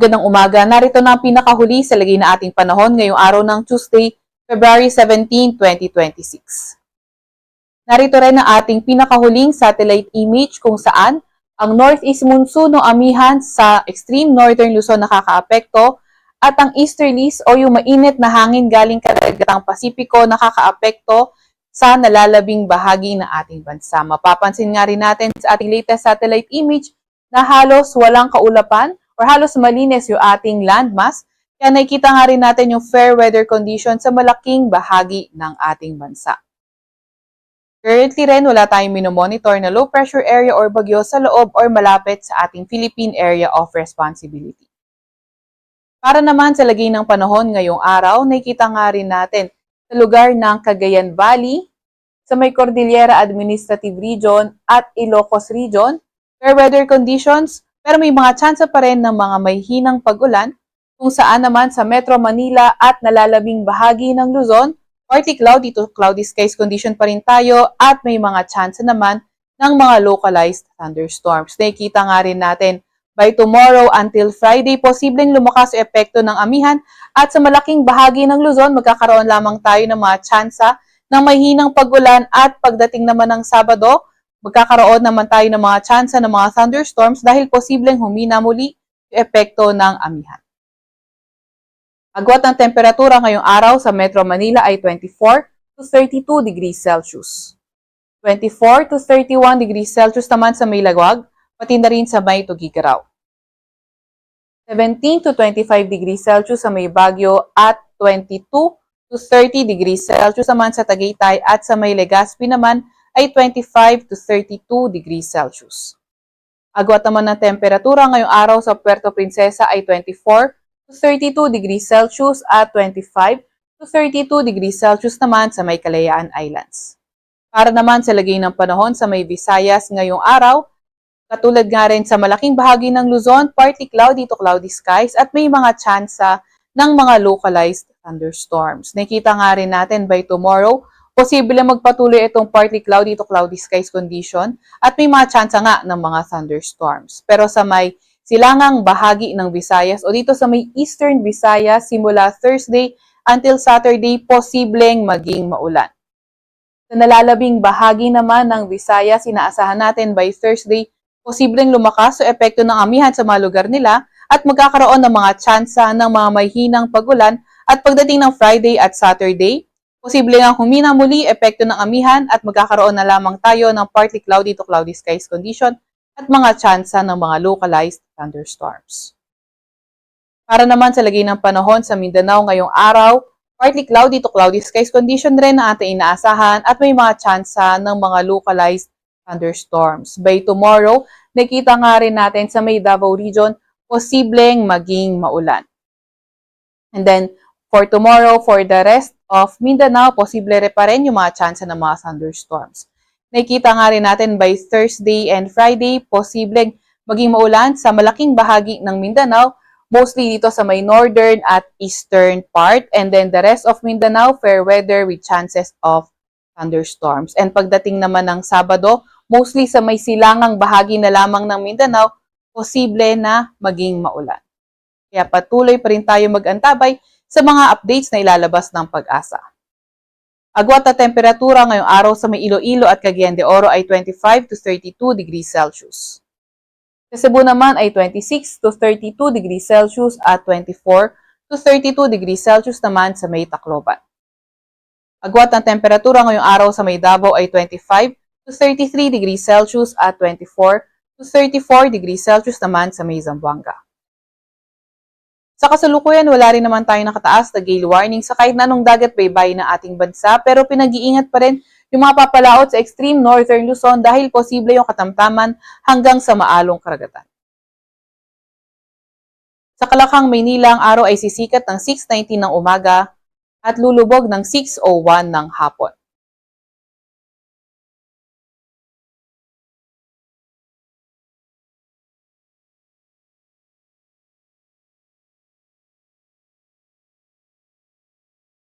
Magandang umaga, narito na ang pinakahuli sa lagay na ating panahon ngayong araw ng Tuesday, February 17, 2026. Narito rin ang ating pinakahuling satellite image kung saan ang northeast monsoon o amihan sa extreme northern Luzon nakakaapekto at ang easterlies o yung mainit na hangin galing kadagatang Pasipiko nakakaapekto sa nalalabing bahagi ng ating bansa. Mapapansin nga rin natin sa ating latest satellite image na halos walang kaulapan or halos malinis yung ating landmass. Kaya nakikita nga rin natin yung fair weather condition sa malaking bahagi ng ating bansa. Currently rin, wala tayong minomonitor na low pressure area or bagyo sa loob or malapit sa ating Philippine Area of Responsibility. Para naman sa lagay ng panahon ngayong araw, nakikita nga rin natin sa lugar ng Cagayan Valley, sa may Cordillera Administrative Region at Ilocos Region, fair weather conditions, pero may mga tsansa pa rin ng mga may hinang pag-ulan kung saan naman sa Metro Manila at nalalabing bahagi ng Luzon, partly cloudy to cloudy skies condition pa rin tayo at may mga tsansa naman ng mga localized thunderstorms. Nakikita nga rin natin by tomorrow until Friday, posibleng lumakas ang epekto ng amihan at sa malaking bahagi ng Luzon, magkakaroon lamang tayo ng mga tsansa ng may hinang pag-ulan at pagdating naman ng Sabado, magkakaroon naman tayo ng mga tsansa ng mga thunderstorms dahil posibleng humina muli yung epekto ng amihan. Agwat ng temperatura ngayong araw sa Metro Manila ay 24 to 32 degrees Celsius. 24 to 31 degrees Celsius naman sa may Lagwag, pati na rin sa may Tugigaraw. 17 to 25 degrees Celsius sa may Baguio at 22 to 30 degrees Celsius naman sa Tagaytay at sa may Legazpi naman ay 25 to 32 degrees Celsius. Agwat naman ng temperatura ngayong araw sa Puerto Princesa ay 24 to 32 degrees Celsius at 25 to 32 degrees Celsius naman sa may Kalayaan Islands. Para naman sa lagay ng panahon sa may Visayas ngayong araw, katulad nga rin sa malaking bahagi ng Luzon, partly cloudy to cloudy skies at may mga tsansa ng mga localized thunderstorms. Nakita nga rin natin by tomorrow, posible magpatuloy itong partly cloudy to cloudy skies condition at may mga tsansa nga ng mga thunderstorms. Pero sa may silangang bahagi ng Visayas o dito sa may Eastern Visayas simula Thursday until Saturday, posibleng maging maulan. Sa nalalabing bahagi naman ng Visayas, inaasahan natin by Thursday, posibleng lumakas o epekto ng amihan sa mga lugar nila at magkakaroon ng mga tsansa ng mga may hinang pag-ulan at pagdating ng Friday at Saturday, posible nga humina muli epekto ng amihan at magkakaroon na lamang tayo ng partly cloudy to cloudy skies condition at mga tsansa ng mga localized thunderstorms. Para naman sa lagay ng panahon sa Mindanao ngayong araw, partly cloudy to cloudy skies condition rin na ating inaasahan at may mga tsansa ng mga localized thunderstorms. By tomorrow, nakita nga rin natin sa may Davao Region, posibleng maging maulan. And then, for tomorrow, for the rest of Mindanao, posible rin pa rin yung mga tsansa ng mga thunderstorms. Nakikita nga rin natin by Thursday and Friday, posibleng maging maulan sa malaking bahagi ng Mindanao, mostly dito sa may northern at eastern part. And then the rest of Mindanao, fair weather with chances of thunderstorms. And pagdating naman ng Sabado, mostly sa may silangang bahagi na lamang ng Mindanao, posible na maging maulan. Kaya patuloy pa rin tayo mag-antabay sa mga updates na ilalabas ng Pag-asa. Agwat na temperatura ngayong araw sa may Iloilo at Cagayan de Oro ay 25 to 32 degrees Celsius. Sa Cebu naman ay 26 to 32 degrees Celsius at 24 to 32 degrees Celsius naman sa may Tacloban. Agwat ng temperatura ngayong araw sa may Davao ay 25 to 33 degrees Celsius at 24 to 34 degrees Celsius naman sa may Zamboanga. Sa kasalukuyan, wala rin naman tayo nakataas na gale warning sa kahit na anong dagat baybay ng ating bansa, pero pinag-iingat pa rin yung mga papalaot sa extreme northern Luzon dahil posible yung katamtaman hanggang sa maalong karagatan. Sa Kalakang, Maynila, ang araw ay sisikat ng 6:19 ng umaga at lulubog ng 6:01 ng hapon.